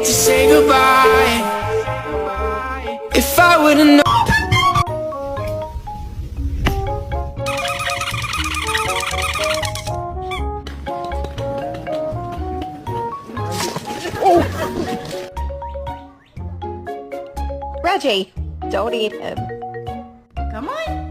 To say goodbye. If I would've known. Reggie, don't eat him. Come on.